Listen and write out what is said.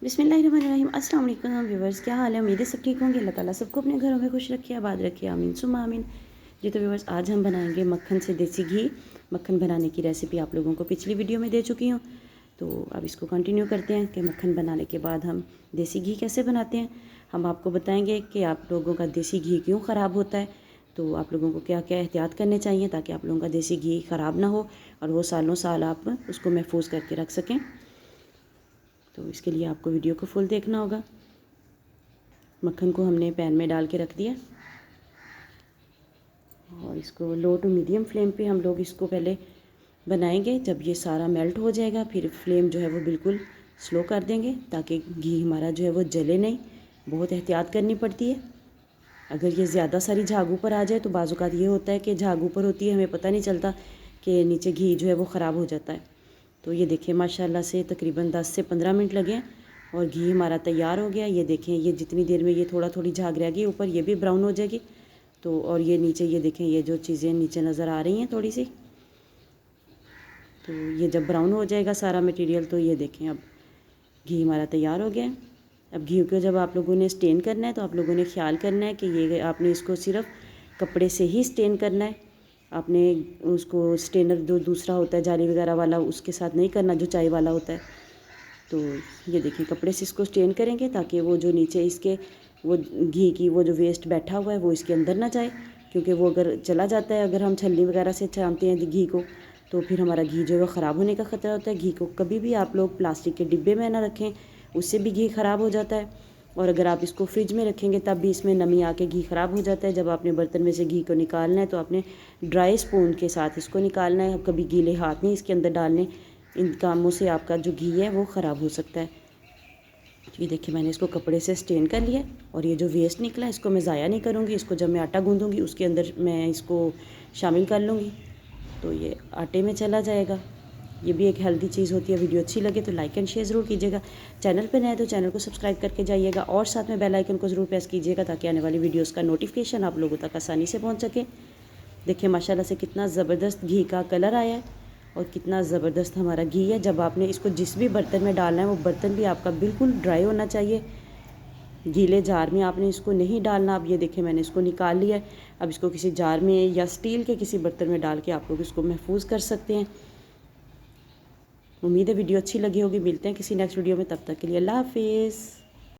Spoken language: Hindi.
बिस्मिल्लाहिर्रहमानिर्रहीम। अस्सलाम वालेकुम व्यूवर्स, क्या हाल है? उम्मीद है सब ठीक होंगे। अल्लाह ताला सबको अपने घरों में खुश रखे, आबाद रखे, आमीन सुम्मा आमीन। जी तो व्यूवर्स, आज हम बनाएंगे मक्खन से देसी घी। मक्खन बनाने की रेसिपी आप लोगों को पिछली वीडियो में दे चुकी हूँ, तो अब इसको कंटिन्यू करते हैं कि मक्खन बनाने के बाद हम देसी घी कैसे बनाते हैं। हम आपको बताएंगे कि आप लोगों का देसी घी क्यों ख़राब होता है, तो आप लोगों को क्या क्या एहतियात करने चाहिए ताकि आप लोगों का देसी घी ख़राब ना हो और वो सालों साल आप उसको महफूज करके रख सकें। तो इसके लिए आपको वीडियो को फुल देखना होगा। मक्खन को हमने पैन में डाल के रख दिया और इसको लो टू मीडियम फ्लेम पे हम लोग इसको पहले बनाएंगे। जब ये सारा मेल्ट हो जाएगा फिर फ्लेम जो है वो बिल्कुल स्लो कर देंगे ताकि घी हमारा जो है वो जले नहीं। बहुत एहतियात करनी पड़ती है। अगर ये ज़्यादा सारी झाग ऊपर आ जाए तो बाज़ औक़ात ये होता है कि झाग ऊपर होती है, हमें पता नहीं चलता कि नीचे घी जो है वो ख़राब हो जाता है। तो ये देखिए माशाल्लाह से तकरीबन 10 से 15 मिनट लगे और घी हमारा तैयार हो गया। ये देखें, ये जितनी देर में ये थोड़ा थोड़ी झाग रहेगी ऊपर, ये भी ब्राउन हो जाएगी। तो और ये नीचे ये देखें, ये जो चीज़ें नीचे नज़र आ रही हैं थोड़ी सी, तो ये जब ब्राउन हो जाएगा सारा मटेरियल तो ये देखें अब घी हमारा तैयार हो गया है। अब घी को जब आप लोगों ने स्टेन करना है तो आप लोगों ने ख्याल करना है कि ये आपने इसको सिर्फ कपड़े से ही स्टेन करना है। आपने उसको स्टेनर जो दूसरा होता है जाली वगैरह वाला उसके साथ नहीं करना जो चाय वाला होता है। तो ये देखिए कपड़े से इसको स्टेन करेंगे ताकि वो जो नीचे इसके वो घी की वो जो वेस्ट बैठा हुआ है वो इसके अंदर ना जाए, क्योंकि वो अगर चला जाता है, अगर हम छलनी वगैरह से छानते हैं घी को तो फिर हमारा घी जो है वो ख़राब होने का ख़तरा होता है। घी को कभी भी आप लोग प्लास्टिक के डिब्बे में ना रखें, उससे भी घी ख़राब हो जाता है। और अगर आप इसको फ्रिज में रखेंगे तब भी इसमें नमी आके घी ख़राब हो जाता है। जब आपने बर्तन में से घी को निकालना है तो आपने ड्राई स्पून के साथ इसको निकालना है, कभी गीले हाथ नहीं इसके अंदर डालने। इन कामों से आपका जो घी है वो ख़राब हो सकता है। ये देखिए मैंने इसको कपड़े से स्टेन कर लिया और ये जो वेस्ट निकला इसको मैं ज़ाया नहीं करूँगी। इसको जब मैं आटा गूँधूँगी उसके अंदर मैं इसको शामिल कर लूँगी तो ये आटे में चला जाएगा। ये भी एक हेल्दी चीज़ होती है। वीडियो अच्छी लगे तो लाइक एंड शेयर ज़रूर कीजिएगा। चैनल पे नए तो चैनल को सब्सक्राइब करके जाइएगा और साथ में बेल आइकन को ज़रूर प्रेस कीजिएगा ताकि आने वाली वीडियोस का नोटिफिकेशन आप लोगों तक आसानी से पहुंच सके। देखिए माशाल्लाह से कितना ज़बरदस्त घी का कलर आया है और कितना ज़बरदस्त हमारा घी है। जब आपने इसको जिस भी बर्तन में डालना है वो बर्तन भी आपका बिल्कुल ड्राई होना चाहिए। गीले जार में आपने इसको नहीं डालना। अब ये देखें मैंने इसको निकाल लिया है। अब इसको किसी जार में या स्टील के किसी बर्तन में डाल के आप लोग इसको महफूज कर सकते हैं। उम्मीद है वीडियो अच्छी लगी होगी। मिलते हैं किसी नेक्स्ट वीडियो में, तब तक के लिए अल्लाह हाफिज़।